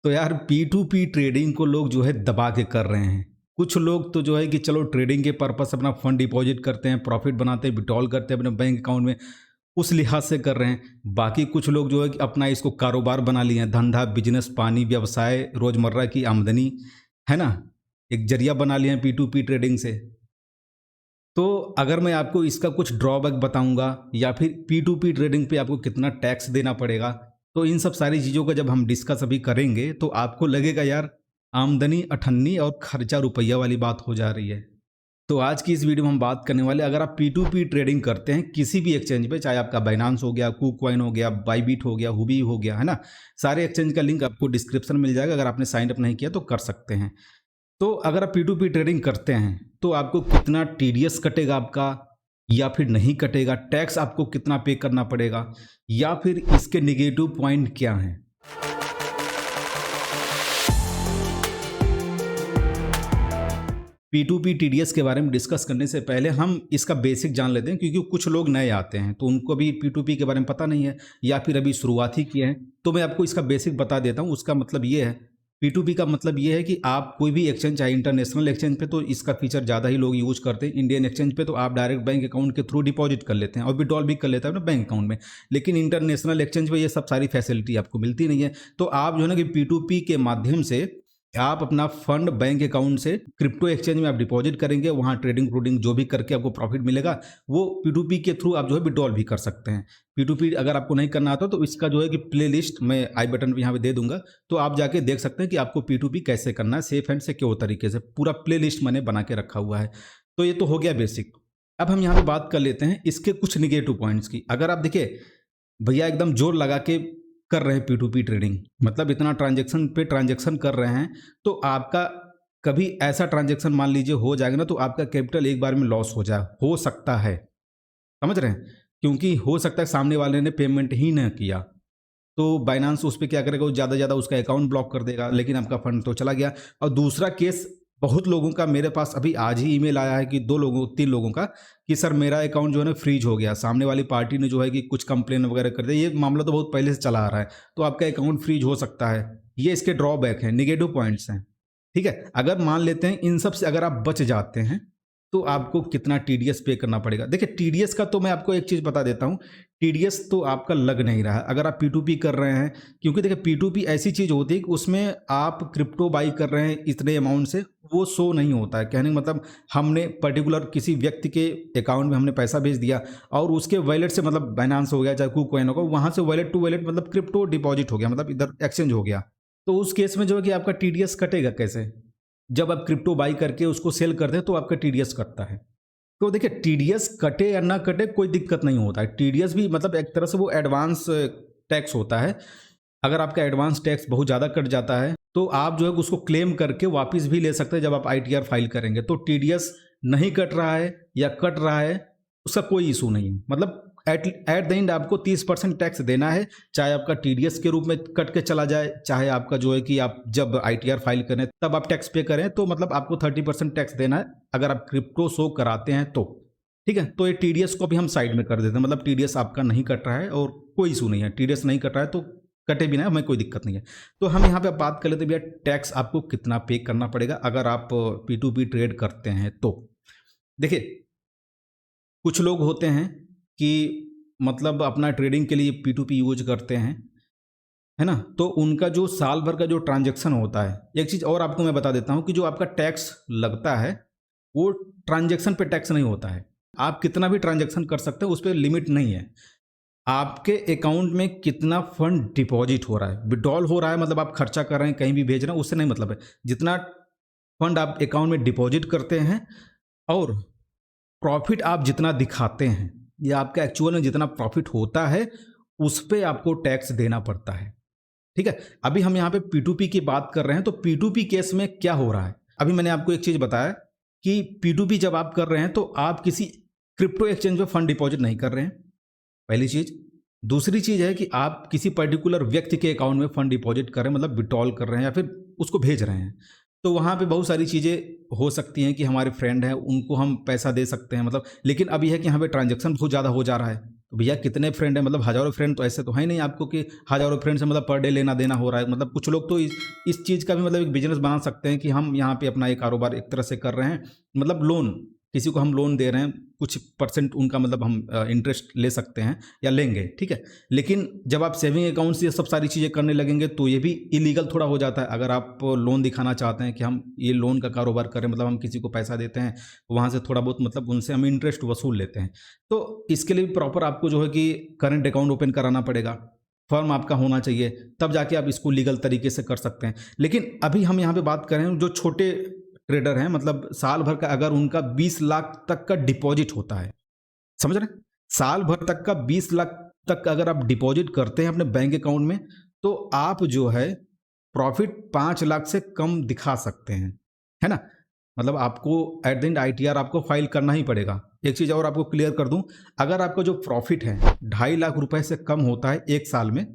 तो यार P2P trading को लोग जो है दबा के कर रहे हैं। कुछ लोग तो जो है कि चलो ट्रेडिंग के पर्पस अपना फंड डिपॉजिट करते हैं, प्रॉफिट बनाते हैं, विड्रॉल करते हैं अपने बैंक अकाउंट में, उस लिहाज से कर रहे हैं। बाकी कुछ लोग जो है कि अपना इसको कारोबार बना लिए हैं, धंधा, बिजनेस, पानी, व्यवसाय, रोजमर्रा की आमदनी, है ना, एक जरिया बना लिए हैं P2P ट्रेडिंग से। तो अगर मैं आपको इसका कुछ ड्रॉबैक बताऊंगा या फिर P2P ट्रेडिंग पे आपको कितना टैक्स देना पड़ेगा, तो इन सब सारी चीज़ों का जब हम डिस्कस अभी करेंगे तो आपको लगेगा यार आमदनी अठन्नी और खर्चा रुपया वाली बात हो जा रही है। तो आज की इस वीडियो में हम बात करने वाले, अगर आप P2P ट्रेडिंग करते हैं किसी भी एक्सचेंज पे, चाहे आपका बाइनांस हो गया, कुकॉइन हो गया, बाईबिट हो गया, हुबी हो गया, है ना, सारे एक्सचेंज का लिंक आपको डिस्क्रिप्शन में मिल जाएगा। अगर आपने साइन अप नहीं किया तो कर सकते हैं। तो अगर आप P2P ट्रेडिंग करते हैं तो आपको कितना TDS कटेगा आपका, या फिर नहीं कटेगा, टैक्स आपको कितना पे करना पड़ेगा, या फिर इसके नेगेटिव पॉइंट क्या हैं। P2P TDS के बारे में डिस्कस करने से पहले हम इसका बेसिक जान लेते हैं, क्योंकि कुछ लोग नए आते हैं तो उनको भी P2P के बारे में पता नहीं है या फिर अभी शुरुआत ही किए हैं। तो मैं आपको इसका बेसिक बता देता हूँ। उसका मतलब ये है, P2P का मतलब ये है कि आप कोई भी एक्सचेंज, चाहे इंटरनेशनल एक्सचेंज पे तो इसका फीचर ज़्यादा ही लोग यूज करते हैं। इंडियन एक्सचेंज पे तो आप डायरेक्ट बैंक अकाउंट के थ्रू डिपॉजिट कर लेते हैं और विड्रॉल भी कर लेते हैं अपने बैंक अकाउंट में। लेकिन इंटरनेशनल एक्सचेंज पे ये सब सारी फैसिलिटी आपको मिलती नहीं है। तो आप जो है ना कि P2P के माध्यम से आप अपना फंड बैंक अकाउंट से क्रिप्टो एक्सचेंज में आप डिपॉजिट करेंगे, वहाँ ट्रेडिंग जो भी करके आपको प्रॉफिट मिलेगा वो P2P के थ्रू आप जो है विड्रॉल भी कर सकते हैं। P2P अगर आपको नहीं करना आता तो इसका जो है कि प्ले लिस्ट मैं आई बटन पे यहाँ पे दे दूंगा, तो आप जाके देख सकते हैं कि आपको P2P कैसे करना है सेफ एंड सिक्योर तरीके से। पूरा प्ले लिस्ट मैंने बना के रखा हुआ है। तो ये तो हो गया बेसिक। अब हम यहाँ पे बात कर लेते हैं इसके कुछ निगेटिव पॉइंट्स की। अगर आप देखिए भैया एकदम जोर लगा के कर रहे हैं P2P ट्रेडिंग, मतलब इतना ट्रांजेक्शन पे ट्रांजेक्शन कर रहे हैं, तो आपका कभी ऐसा ट्रांजेक्शन मान लीजिए हो जाएगा ना, तो आपका कैपिटल एक बार में लॉस हो जाए, हो सकता है, समझ रहे हैं, क्योंकि हो सकता है सामने वाले ने पेमेंट ही ना किया तो बाइनांस उस पर क्या करेगा, वो ज़्यादा से ज़्यादा उसका अकाउंट ब्लॉक कर देगा, लेकिन आपका फंड तो चला गया। और दूसरा केस बहुत लोगों का, मेरे पास अभी आज ही ईमेल आया है कि 3 लोगों का, कि सर मेरा अकाउंट जो है ना फ्रीज हो गया, सामने वाली पार्टी ने जो है कि कुछ कंप्लेन वगैरह कर दिया। ये मामला तो बहुत पहले से चला आ रहा है, तो आपका अकाउंट फ्रीज हो सकता है। ये इसके ड्रॉबैक हैं, निगेटिव पॉइंट्स हैं। ठीक है, अगर मान लेते हैं इन सब से अगर आप बच जाते हैं तो आपको कितना TDS पे करना पड़ेगा। देखिए TDS का तो मैं आपको एक चीज़ बता देता हूँ, TDS तो आपका लग नहीं रहा है अगर आप P2P कर रहे हैं, क्योंकि देखिए P2P ऐसी चीज़ होती है कि उसमें आप क्रिप्टो बाई कर रहे हैं इतने अमाउंट से, वो शो नहीं होता है। कहने का मतलब हमने पर्टिकुलर किसी व्यक्ति के अकाउंट में हमने पैसा भेज दिया और उसके वॉलेट से, मतलब बाइनांस हो गया चाहे कुकॉइन होगा, वहाँ से वॉलेट टू वॉलेट मतलब क्रिप्टो डिपॉजिट हो गया, मतलब इधर एक्सचेंज हो गया। तो उस केस में जो है कि आपका TDS कटेगा कैसे? जब आप क्रिप्टो बाई करके उसको सेल करते हैं तो आपका TDS कटता है। तो देखिए TDS कटे या ना कटे कोई दिक्कत नहीं होता है। TDS भी मतलब एक तरह से वो एडवांस टैक्स होता है। अगर आपका एडवांस टैक्स बहुत ज़्यादा कट जाता है तो आप जो है उसको क्लेम करके वापस भी ले सकते हैं जब आप ITR फाइल करेंगे। तो TDS नहीं कट रहा है या कट रहा है उसका कोई इशू नहीं है, मतलब एट द एंड आपको 30% टैक्स देना है, चाहे आपका TDS के रूप में कट के चला जाए, चाहे आपका जो है कि आप जब ITR फाइल करें तब आप टैक्स पे करें, तो मतलब आपको 30% टैक्स देना है अगर आप क्रिप्टो शो कराते हैं तो। ठीक है, तो ये TDS को भी हम साइड में कर देते हैं, मतलब TDS आपका नहीं कट रहा है और कोई इशू नहीं है। TDS नहीं कट रहा है तो कटे भी ना, हमें कोई दिक्कत नहीं है। तो हम यहाँ पे बात कर लेते हैं भैया टैक्स आपको कितना पे करना पड़ेगा अगर आप P2P ट्रेड करते हैं तो। देखिए कुछ लोग होते हैं कि मतलब अपना ट्रेडिंग के लिए P2P यूज करते हैं, है ना, तो उनका जो साल भर का जो ट्रांजैक्शन होता है, एक चीज़ और आपको मैं बता देता हूँ कि जो आपका टैक्स लगता है वो ट्रांजैक्शन पे टैक्स नहीं होता है। आप कितना भी ट्रांजैक्शन कर सकते हैं, उस पर लिमिट नहीं है। आपके अकाउंट में कितना फंड डिपॉजिट हो रहा है, विड्रॉल हो रहा है, मतलब आप खर्चा कर रहे हैं, कहीं भी भेज रहे हैं, उससे नहीं मतलब है। जितना फंड आप अकाउंट में डिपॉजिट करते हैं और प्रॉफिट आप जितना दिखाते हैं या आपका एक्चुअल में जितना प्रॉफिट होता है उस पे आपको टैक्स देना पड़ता है। ठीक है, अभी हम यहाँ पे P2P की बात कर रहे हैं, तो P2P केस में क्या हो रहा है, अभी मैंने आपको एक चीज बताया कि P2P जब आप कर रहे हैं तो आप किसी क्रिप्टो एक्सचेंज पे फंड डिपॉजिट नहीं कर रहे हैं, पहली चीज। दूसरी चीज है कि आप किसी पर्टिकुलर व्यक्ति के अकाउंट में फंड डिपॉजिट कर रहे हैं, मतलब विड्रॉल कर रहे हैं या फिर उसको भेज रहे हैं। तो वहाँ पे बहुत सारी चीज़ें हो सकती हैं कि हमारे फ्रेंड हैं उनको हम पैसा दे सकते हैं, मतलब, लेकिन अब यह है कि यहाँ पे ट्रांजैक्शन बहुत ज़्यादा हो जा रहा है। तो भैया कितने फ्रेंड हैं, मतलब हज़ारों फ्रेंड तो ऐसे तो है नहीं आपको कि हज़ारों फ्रेंड से मतलब पर डे लेना देना हो रहा है। मतलब कुछ लोग तो इस चीज़ का भी मतलब एक बिजनेस बना सकते हैं कि हम यहाँ पे अपना एक कारोबार एक तरह से कर रहे हैं, मतलब लोन, किसी को हम लोन दे रहे हैं, कुछ परसेंट उनका मतलब हम इंटरेस्ट ले सकते हैं या लेंगे, ठीक है। लेकिन जब आप सेविंग अकाउंट से ये सब सारी चीज़ें करने लगेंगे तो ये भी इलीगल थोड़ा हो जाता है। अगर आप लोन दिखाना चाहते हैं कि हम ये लोन का कारोबार करें, मतलब हम किसी को पैसा देते हैं, वहाँ से थोड़ा बहुत मतलब उनसे हम इंटरेस्ट वसूल लेते हैं, तो इसके लिए प्रॉपर आपको जो है कि करंट अकाउंट ओपन कराना पड़ेगा, फर्म आपका होना चाहिए, तब जाके आप इसको लीगल तरीके से कर सकते हैं। लेकिन अभी हम यहाँ पे बात कर रहे हैं जो छोटे ट्रेडर हैं, मतलब साल भर का अगर उनका 20 लाख तक का डिपॉजिट होता है, समझ रहे हैं? साल भर तक का 20 लाख तक अगर आप डिपॉजिट करते हैं अपने बैंक अकाउंट में, तो आप जो है प्रॉफिट 5 लाख से कम दिखा सकते हैं, है ना? मतलब आपको एट द एंड आईटीआर आपको फाइल करना ही पड़ेगा। एक चीज़ और आपको क्लियर कर दूं, अगर आपका जो प्रॉफिट है 2.5 लाख रुपए से कम होता है एक साल में,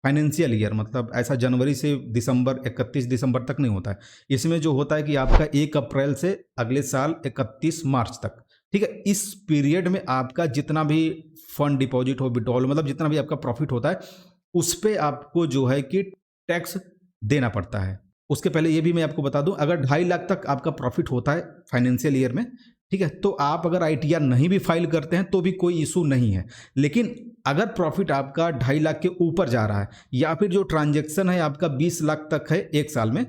फाइनेंशियल ईयर, मतलब ऐसा जनवरी से दिसंबर 31 दिसंबर तक नहीं होता है। इसमें जो होता है कि आपका 1 अप्रैल से अगले साल 31 मार्च तक, ठीक है, इस पीरियड में आपका जितना भी फंड डिपॉजिट हो, विड्रॉल, मतलब जितना भी आपका प्रॉफिट होता है, उस पर आपको जो है कि टैक्स देना पड़ता है। उसके पहले ये भी मैं आपको बता दूं, अगर 2.5 लाख तक आपका प्रॉफिट होता है फाइनेंशियल ईयर में, ठीक है, तो आप अगर आईटीआर नहीं भी फाइल करते हैं तो भी कोई इशू नहीं है। लेकिन अगर प्रॉफिट आपका 2.5 लाख के ऊपर जा रहा है, या फिर जो ट्रांजेक्शन है आपका 20 लाख तक है एक साल में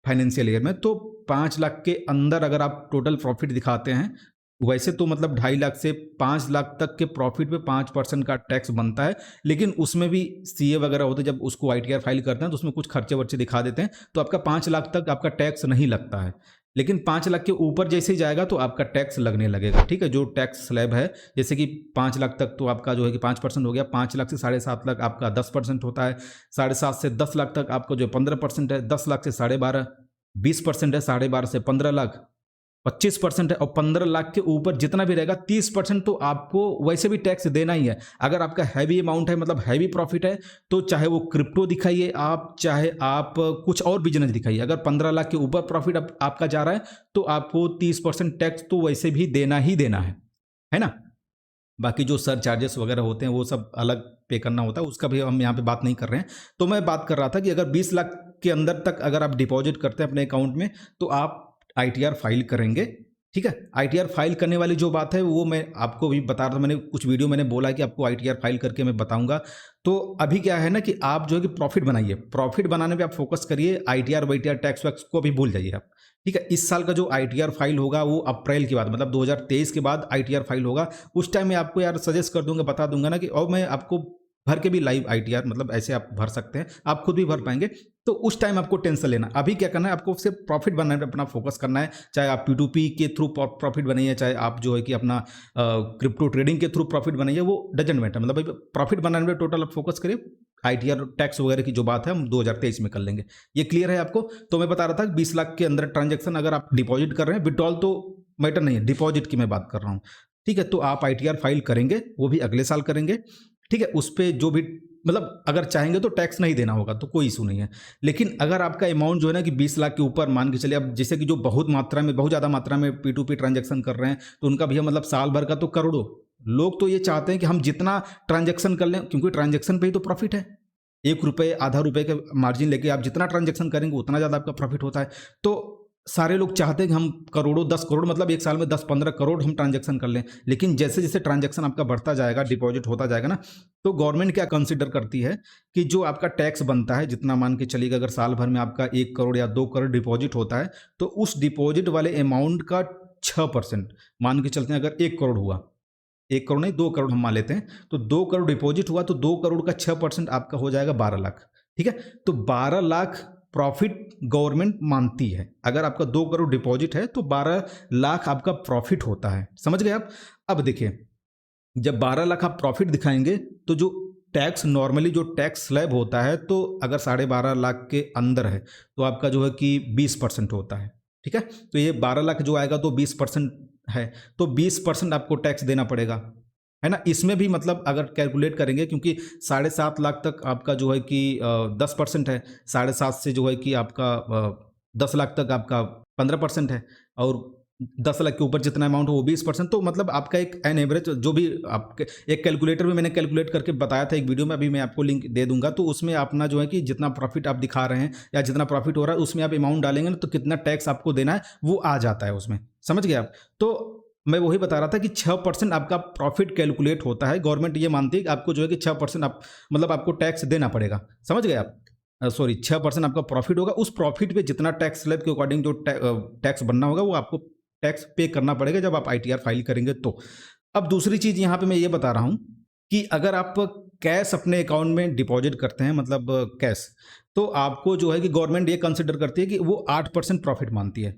फाइनेंशियल ईयर में, तो 5 लाख के अंदर अगर आप टोटल प्रॉफिट दिखाते हैं, वैसे तो मतलब 2.5 लाख से 5 लाख तक के प्रॉफिट पे 5% का टैक्स बनता है। लेकिन उसमें भी सीए वगैरह होते हैं, जब उसको आईटीआर फाइल करते हैं तो उसमें कुछ खर्चे वर्चे दिखा देते हैं, तो आपका 5 लाख तक आपका टैक्स नहीं लगता है। लेकिन 5 लाख के ऊपर जैसे ही जाएगा तो आपका टैक्स लगने लगेगा, ठीक है। जो टैक्स स्लैब है, जैसे कि 5 लाख तक तो आपका जो है कि 5% हो गया, 5 लाख से 7.5 लाख आपका 10% होता है, 7.5 से 10 लाख तक आपका जो 15% है, 10 लाख से 12.5 20% है, 12.5 से 15 लाख 25% है, और 15 लाख के ऊपर जितना भी रहेगा 30% तो आपको वैसे भी टैक्स देना ही है। अगर आपका हैवी अमाउंट है, मतलब हैवी प्रॉफिट है, तो चाहे वो क्रिप्टो दिखाइए आप, चाहे आप कुछ और बिजनेस दिखाइए, अगर 15 लाख के ऊपर प्रॉफिट आपका जा रहा है तो आपको 30% टैक्स तो वैसे भी देना ही देना है ना। बाकी जो सर चार्जेस वगैरह होते हैं वो सब अलग पे करना होता है, उसका भी हम यहाँ पे बात नहीं कर रहे हैं। तो मैं बात कर रहा था कि अगर 20 लाख के अंदर तक अगर आप डिपॉजिट करते हैं अपने अकाउंट में, तो आप आईटीआर फाइल करेंगे, ठीक है। आईटीआर फाइल करने वाली जो बात है वो मैं आपको भी बता रहा था, मैंने कुछ वीडियो मैंने बोला है कि आपको आईटीआर फाइल करके मैं बताऊंगा। तो अभी क्या है ना कि आप जो है कि प्रॉफिट बनाइए, प्रॉफिट बनाने पे आप फोकस करिए, आईटीआर वाईटीआर टैक्स वैक्स को भी भूल जाइए आप, ठीक है। इस साल का जो आईटीआर फाइल होगा वो अप्रैल के बाद, मतलब 2023 के बाद आईटीआर फाइल होगा। उस टाइम मैं आपको यार सजेस्ट कर दूंगा, बता दूंगा ना कि, और मैं आपको भर के भी लाइव आईटीआर, मतलब ऐसे आप भर सकते हैं, आप खुद भी भर पाएंगे। तो उस टाइम आपको टेंशन लेना, अभी क्या करना है, आपको सिर्फ प्रॉफिट बनाने पे अपना फोकस करना है। चाहे आप P2P के थ्रू प्रॉफिट बनाइए, चाहे आप जो है कि अपना क्रिप्टो ट्रेडिंग के थ्रू प्रॉफिट बनाइए, वो डजेंट मैटर, मतलब प्रॉफिट बनाने पे टोटल आप फोकस करिए। आईटीआर टैक्स वगैरह की जो बात है हम 2023 में कर लेंगे। ये क्लियर है आपको? तो मैं बता रहा था 20 लाख के अंदर ट्रांजेक्शन अगर आप डिपॉजिट कर रहे हैं, विड्रॉल तो मैटर नहीं है, डिपॉजिट की मैं बात कर रहा हूँ, ठीक है। तो आप आईटीआर फाइल करेंगे, वो भी अगले साल करेंगे, ठीक है। उस पर जो भी मतलब अगर चाहेंगे तो टैक्स नहीं देना होगा, तो कोई इशू नहीं है। लेकिन अगर आपका अमाउंट जो है ना कि 20 लाख के ऊपर मान के चलिए, अब जैसे कि जो बहुत मात्रा में, बहुत ज़्यादा मात्रा में P2P ट्रांजेक्शन कर रहे हैं, तो उनका भैया मतलब साल भर का तो करोड़ों लोग तो ये चाहते हैं कि हम जितना ट्रांजेक्शन कर लें, क्योंकि ट्रांजेक्शन पे ही तो प्रॉफिट है। 1 रुपये आधा रुपये के मार्जिन लेके आप जितना ट्रांजेक्शन करेंगे उतना ज़्यादा आपका प्रॉफिट होता है। तो सारे लोग चाहते हैं कि हम करोड़ों, 10 करोड़, मतलब एक साल में 10-15 करोड़ हम ट्रांजेक्शन कर लें। लेकिन जैसे जैसे ट्रांजेक्शन आपका बढ़ता जाएगा, डिपॉजिट होता जाएगा ना, तो गवर्नमेंट क्या कंसिडर करती है कि जो आपका टैक्स बनता है, जितना मान के चलिएगा, अगर साल भर में आपका 1 करोड़ या 2 करोड़ डिपॉजिट होता है, तो उस डिपॉजिट वाले अमाउंट का 6% मान के चलते हैं। अगर 1 करोड़ हुआ, 1 करोड़ नहीं 2 करोड़ हम मान लेते हैं, तो 2 करोड़ डिपॉजिट हुआ, तो 2 करोड़ का 6% आपका हो जाएगा 12 लाख, ठीक है। तो 12 लाख प्रॉफिट गवर्नमेंट मानती है। अगर आपका 2 करोड़ डिपॉजिट है तो 12 लाख आपका प्रॉफिट होता है, समझ गए आप? अब देखिए, जब 12 लाख आप प्रॉफिट दिखाएंगे तो जो टैक्स, नॉर्मली जो टैक्स स्लैब होता है, तो अगर 12.5 लाख के अंदर है तो आपका जो है कि 20% होता है, ठीक है। तो ये 12 लाख जो आएगा तो 20% है, तो 20% आपको टैक्स देना पड़ेगा, है ना। इसमें भी मतलब अगर कैलकुलेट करेंगे, क्योंकि 7.5 लाख तक आपका जो है कि 10% है, 7.5 से जो है कि आपका 10 लाख तक आपका 15% है, और 10 लाख के ऊपर जितना अमाउंट हो वो 20%। तो मतलब आपका एक एन एवरेज जो भी आपके एक कैलकुलेटर में मैंने कैलकुलेट करके बताया था एक वीडियो में, अभी मैं आपको लिंक दे दूंगा, तो उसमें अपना जो है कि जितना प्रॉफिट आप दिखा रहे हैं या जितना प्रॉफिट हो रहा है उसमें आप अमाउंट डालेंगे ना, तो कितना टैक्स आपको देना है वो आ जाता है उसमें, समझ गए आप। तो मैं वही बता रहा था कि 6% आपका प्रॉफिट कैलकुलेट होता है, गवर्नमेंट ये मानती है कि आपको जो है कि 6% आप मतलब आपको टैक्स देना पड़ेगा, समझ गए आप। सॉरी 6% आपका प्रॉफिट होगा, उस प्रॉफिट पे जितना टैक्स स्लैब के अकॉर्डिंग जो टैक्स बनना होगा वो आपको टैक्स पे करना पड़ेगा जब आप आईटीआर फाइल करेंगे तो। अब दूसरी चीज़ यहाँ पे मैं ये बता रहा हूँ कि अगर आप कैश अपने अकाउंट में डिपॉजिट करते हैं, मतलब कैश, तो आपको जो है कि गवर्नमेंट ये कंसिडर करती है कि वो 8% प्रॉफिट मानती है।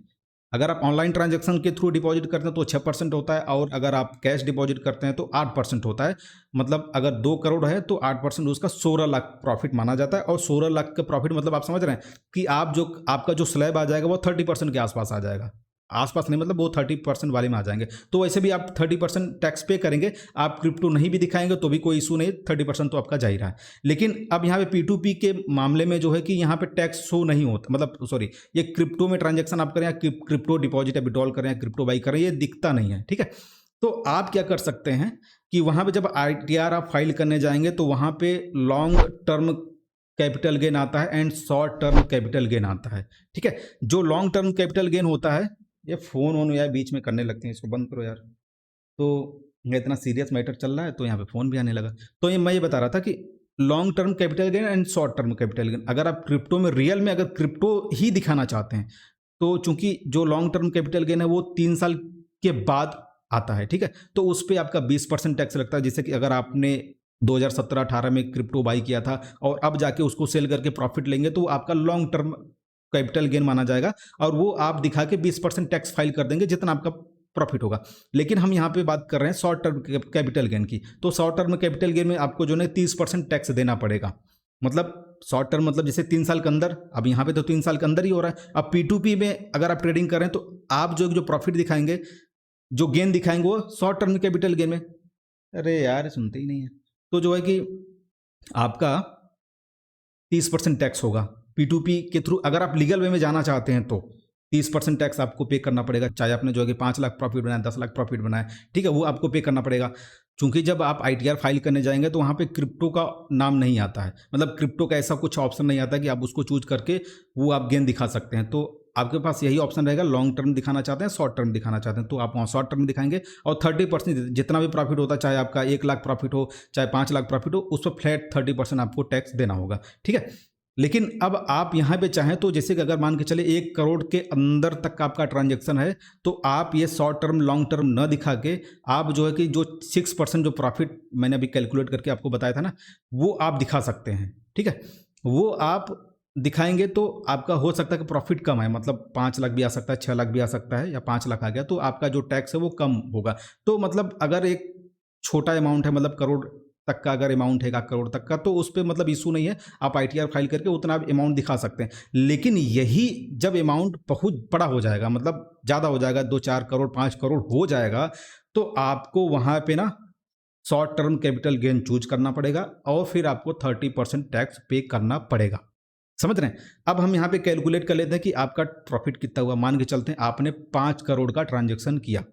अगर आप ऑनलाइन ट्रांजैक्शन के थ्रू डिपॉजिट करते हैं तो 6% होता है, और अगर आप कैश डिपॉजिट करते हैं तो 8% होता है। मतलब अगर 2 करोड़ है तो 8% उसका 16 लाख प्रॉफिट माना जाता है। और 16 लाख का प्रॉफिट मतलब आप समझ रहे हैं कि आप जो आपका जो स्लैब आ जाएगा वो 30% के आसपास आ जाएगा, आसपास नहीं मतलब वो 30% वाले में आ जाएंगे। तो वैसे भी आप 30% टैक्स पे करेंगे, आप क्रिप्टो नहीं भी दिखाएंगे तो भी कोई इशू नहीं, 30% तो आपका जा ही रहा है। लेकिन अब यहाँ पे P2P के मामले में जो है कि यहाँ पे टैक्स शो नहीं होता, मतलब सॉरी ये क्रिप्टो में ट्रांजेक्शन आप करें या क्रिप्टो डिपॉजिट या विड्रॉल करें या क्रिप्टो बाई करें, ये दिखता नहीं है, ठीक है। तो आप क्या कर सकते हैं कि वहाँ पे जब ITR आप फाइल करने जाएंगे तो वहाँ पे लॉन्ग टर्म कैपिटल गेन आता है and short term capital gain आता है, ठीक है। जो लॉन्ग टर्म कैपिटल गेन होता है, ये फ़ोन वोन यार बीच में करने लगते हैं, इसको बंद करो यार। तो ये इतना सीरियस मैटर चल रहा है तो यहाँ पे फ़ोन भी आने लगा। तो ये मैं ये बता रहा था कि long term capital gain and short term capital gain, अगर आप क्रिप्टो में रियल में अगर क्रिप्टो ही दिखाना चाहते हैं तो चूंकि जो लॉन्ग टर्म कैपिटल गेन है वो 3 साल के बाद आता है, ठीक है। तो उस पर आपका 20% टैक्स लगता है। जैसे कि अगर आपने 2017-18 में क्रिप्टो बाई किया था और अब जाके उसको सेल करके प्रॉफिट लेंगे तो आपका लॉन्ग टर्म कैपिटल गेन माना जाएगा, और वो आप दिखा के 20% टैक्स फाइल कर देंगे जितना आपका प्रॉफिट होगा। लेकिन हम यहाँ पे बात कर रहे हैं शॉर्ट टर्म कैपिटल गेन की, तो शॉर्ट टर्म कैपिटल गेन में आपको जो है 30% टैक्स देना पड़ेगा। मतलब शॉर्ट टर्म मतलब जैसे 3 साल के अंदर, अब यहाँ पे तो 3 साल के अंदर ही हो रहा है। अब P2P में अगर आप ट्रेडिंग कर रहे हैं तो आप जो प्रॉफिट दिखाएंगे, जो गेन दिखाएंगे वो शॉर्ट टर्म कैपिटल गेन में। अरे यार सुनते ही नहीं है। तो जो है कि आपका 30% टैक्स होगा P2P के थ्रू। अगर आप लीगल वे में जाना चाहते हैं तो 30% टैक्स आपको पे करना पड़ेगा, चाहे आपने जो है कि 5 लाख प्रॉफिट बनाया, 10 लाख प्रॉफिट बनाया, ठीक है, वो आपको पे करना पड़ेगा। चूंकि जब आप ITR फाइल करने जाएंगे तो वहाँ पे क्रिप्टो का नाम नहीं आता है, मतलब क्रिप्टो का ऐसा कुछ ऑप्शन नहीं आता कि आप उसको चूज करके वो आप गेन दिखा सकते हैं। तो आपके पास यही ऑप्शन रहेगा, लॉन्ग टर्म दिखाना चाहते हैं, शॉर्ट टर्म दिखाना चाहते हैं, तो आप वहाँ शॉर्ट टर्म दिखाएंगे। और 30% जितना भी प्रॉफिट होता है, चाहे आपका 1 लाख प्रॉफिट हो चाहे 5 लाख प्रॉफिट हो, उस पर फ्लैट 30% आपको टैक्स देना होगा, ठीक है। लेकिन अब आप यहाँ पे चाहें तो जैसे कि अगर मान के चले 1 करोड़ के अंदर तक का आपका ट्रांजेक्शन है तो आप ये शॉर्ट टर्म लॉन्ग टर्म न दिखा के आप जो है कि जो 6% जो प्रॉफिट मैंने अभी कैलकुलेट करके आपको बताया था ना, वो आप दिखा सकते हैं, ठीक है। वो आप दिखाएंगे तो आपका हो सकता है कि प्रॉफिट कम है, मतलब 5 लाख भी आ सकता है, 6 लाख भी आ सकता है, या 5 लाख आ गया तो आपका जो टैक्स है वो कम होगा। तो मतलब अगर एक छोटा अमाउंट है, मतलब करोड़ तक का अगर अमाउंट है 1 करोड़ तक का, तो उस पर मतलब इशू नहीं है, आप ITR फाइल करके उतना अमाउंट दिखा सकते हैं। लेकिन यही जब अमाउंट बहुत बड़ा हो जाएगा, मतलब ज़्यादा हो जाएगा, 2-4 करोड़ 5 करोड़ हो जाएगा, तो आपको वहाँ पे ना short term capital gain choose करना पड़ेगा और फिर आपको 30% टैक्स पे करना पड़ेगा, समझ रहे हैं। अब हम यहाँ पे कैलकुलेट कर लेते हैं कि आपका प्रॉफिट कितना हुआ। मान के चलते हैं आपने 5 करोड़ का ट्रांजेक्शन किया,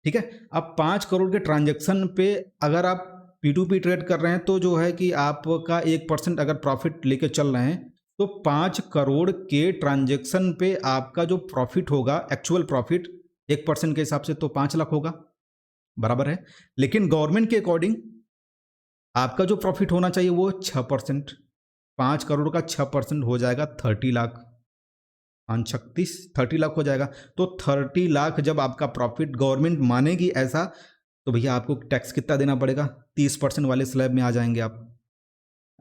ठीक है। अब 5 करोड़ के ट्रांजेक्शन पे अगर आप P2P ट्रेड कर रहे हैं तो जो है कि आपका 1% अगर प्रॉफिट लेके चल रहे हैं तो 5 करोड़ के ट्रांजेक्शन पे आपका जो प्रॉफिट होगा, एक्चुअल प्रॉफिट 1% के हिसाब से तो 5 लाख होगा, बराबर है। लेकिन गवर्नमेंट के अकॉर्डिंग आपका जो प्रॉफिट होना चाहिए वो 6%, 5 करोड़ का 6% हो जाएगा 30 लाख, 36 30 लाख हो जाएगा। तो 30 लाख जब आपका प्रॉफिट गवर्नमेंट मानेगी ऐसा, तो भैया आपको टैक्स कितना देना पड़ेगा, 30% वाले स्लैब में आ जाएंगे आप।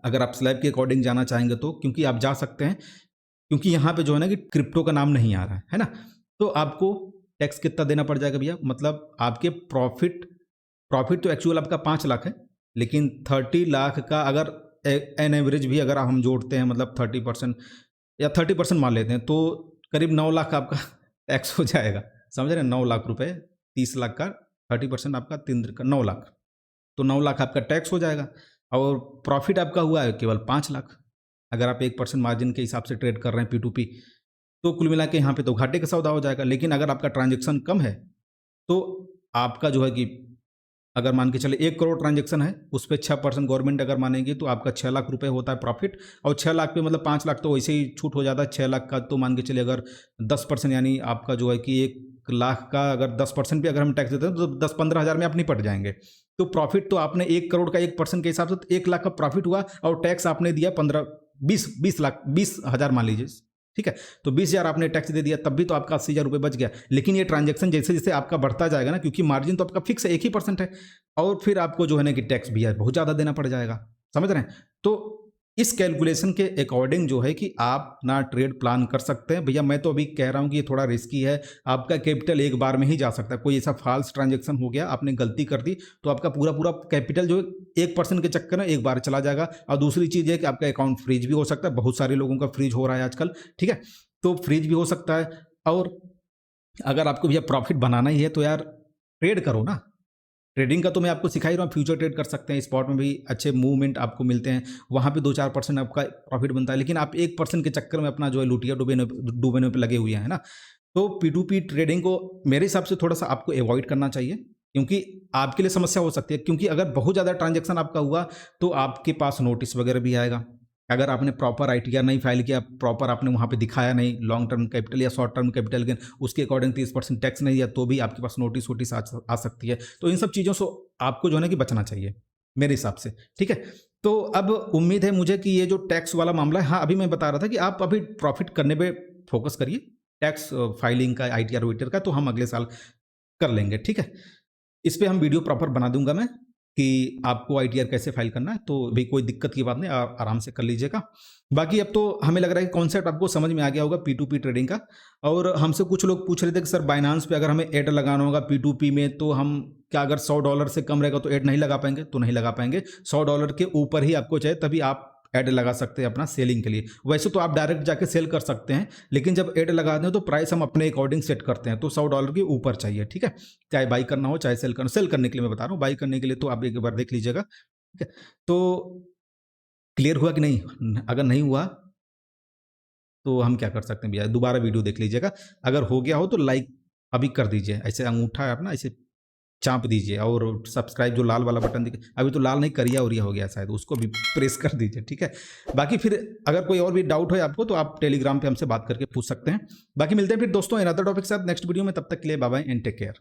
अगर आप स्लैब के अकॉर्डिंग जाना चाहेंगे तो, क्योंकि आप जा सकते हैं, क्योंकि यहाँ पे जो है ना कि क्रिप्टो का नाम नहीं आ रहा है ना, तो आपको टैक्स कितना देना पड़ जाएगा भैया। मतलब आपके प्रॉफिट तो एक्चुअल आपका 5 लाख है, लेकिन 30 लाख का अगर एन एवरेज भी अगर हम जोड़ते हैं, मतलब 30% या 30% मान लेते हैं, तो करीब 9 लाख आपका टैक्स हो जाएगा, समझ रहे हैं। 9 लाख रुपए, 30 लाख का 30% आपका 3 का 9 लाख, तो 9 लाख आपका टैक्स हो जाएगा। और प्रॉफिट आपका हुआ है केवल 5 लाख, अगर आप 1% मार्जिन के हिसाब से ट्रेड कर रहे हैं P2P। तो कुल मिला के यहाँ पे तो घाटे का सौदा हो जाएगा। लेकिन अगर आपका ट्रांजेक्शन कम है तो आपका जो है कि अगर मान के चले 1 करोड़ ट्रांजेक्शन है, उस पर 6% गवर्नमेंट अगर मानेगी तो आपका 6 लाख रुपए होता है प्रॉफिट। और 6 लाख पे मतलब 5 लाख तो वैसे ही छूट हो जाता है। 6 लाख का तो मान के चले अगर 10% यानी आपका जो है कि 1 लाख का अगर 10% भी अगर हम टैक्स देते हैं तो 10-15 हज़ार में आप निपट जाएंगे। तो प्रॉफिट तो आपने 1 करोड़ का 1% के हिसाब से तो 1 लाख का प्रॉफिट हुआ, और टैक्स आपने दिया 20 हज़ार मान लीजिए, ठीक है। तो 20 हज़ार आपने टैक्स दे दिया, तब भी तो आपका 80 हज़ार रुपये बच गया। लेकिन ये ट्रांजैक्शन जैसे जैसे आपका बढ़ता जाएगा ना, क्योंकि मार्जिन तो आपका फिक्स है 1% है, और फिर आपको जो है ना कि टैक्स भी है बहुत ज़्यादा देना पड़ जाएगा, समझ रहे हैं। तो इस कैलकुलेशन के अकॉर्डिंग जो है कि आप ना ट्रेड प्लान कर सकते हैं। भैया मैं तो अभी कह रहा हूँ कि ये थोड़ा रिस्की है, आपका कैपिटल एक बार में ही जा सकता है। कोई ऐसा फॉल्स ट्रांजैक्शन हो गया, आपने गलती कर दी, तो आपका पूरा पूरा कैपिटल जो 1% के चक्कर में एक बार चला जाएगा। और दूसरी चीज़ है कि आपका अकाउंट फ्रीज भी हो सकता है, बहुत सारे लोगों का फ्रीज हो रहा है आजकल, ठीक है। तो फ्रीज भी हो सकता है। और अगर आपको भैया प्रॉफिट बनाना ही है तो यार ट्रेड करो ना। ट्रेडिंग का तो मैं आपको सिखा ही रहा हूँ, फ्यूचर ट्रेड कर सकते हैं, स्पॉट में भी अच्छे मूवमेंट आपको मिलते हैं, वहाँ पे 2-4% आपका प्रॉफिट बनता है। लेकिन आप 1% के चक्कर में अपना जो है लुटिया डूबने पे लगे हुए हैं ना। तो P2P ट्रेडिंग को मेरे हिसाब से थोड़ा सा आपको अवॉइड करना चाहिए, क्योंकि आपके लिए समस्या हो सकती है। क्योंकि अगर बहुत ज़्यादा ट्रांजेक्शन आपका हुआ तो आपके पास नोटिस वगैरह भी आएगा। अगर आपने प्रॉपर ITR नहीं फाइल किया, प्रॉपर आपने वहाँ पे दिखाया नहीं लॉन्ग टर्म कैपिटल या शॉर्ट टर्म कैपिटल गेन, उसके अकॉर्डिंग 30% टैक्स नहीं दिया, तो भी आपके पास नोटिस वोटिस आ सकती है। तो इन सब चीज़ों से आपको जो है ना कि बचना चाहिए मेरे हिसाब से, ठीक है। तो अब उम्मीद है मुझे कि ये जो टैक्स वाला मामला है, हाँ अभी मैं बता रहा था कि आप अभी प्रॉफिट करने पे फोकस करिए, टैक्स फाइलिंग का, ITR वाइटर का तो हम अगले साल कर लेंगे, ठीक है। इस पे हम वीडियो प्रॉपर बना दूंगा मैं कि आपको ITR कैसे फाइल करना है, तो भी कोई दिक्कत की बात नहीं, आराम से कर लीजिएगा। बाकी अब तो हमें लग रहा है कि कॉन्सेप्ट आपको समझ में आ गया होगा P2P ट्रेडिंग का। और हमसे कुछ लोग पूछ रहे थे कि सर बाइनांस पे अगर हमें ऐड लगाना होगा P2P में, तो हम क्या अगर $100 से कम रहेगा तो ऐड नहीं लगा पाएंगे? तो नहीं लगा पाएंगे, $100 के ऊपर ही आपको चाहिए तभी आप ऐड लगा सकते हैं अपना सेलिंग के लिए। वैसे तो आप डायरेक्ट जाके सेल कर सकते हैं, लेकिन जब ऐड लगाते हैं तो प्राइस हम अपने अकॉर्डिंग सेट करते हैं, तो $100 के ऊपर चाहिए, ठीक है। चाहे बाई करना हो चाहे सेल करना, सेल करने के लिए मैं बता रहा हूँ, बाई करने के लिए तो आप एक बार देख लीजिएगा, ठीक है। तो क्लियर हुआ कि नहीं? अगर नहीं हुआ तो हम क्या कर सकते हैं भैया, दोबारा वीडियो देख लीजिएगा। अगर हो गया हो तो लाइक अभी कर दीजिए, ऐसे अंगूठा है अपना ऐसे चाँप दीजिए, और सब्सक्राइब जो लाल वाला बटन दिखे, अभी तो लाल नहीं करिया उरिया हो गया शायद, उसको भी प्रेस कर दीजिए, ठीक है। बाकी फिर अगर कोई और भी डाउट हो आपको तो आप टेलीग्राम पे हमसे बात करके पूछ सकते हैं। बाकी मिलते हैं फिर दोस्तों अनदर टॉपिक के साथ नेक्स्ट वीडियो में, तब तक के लिए bye bye and take care.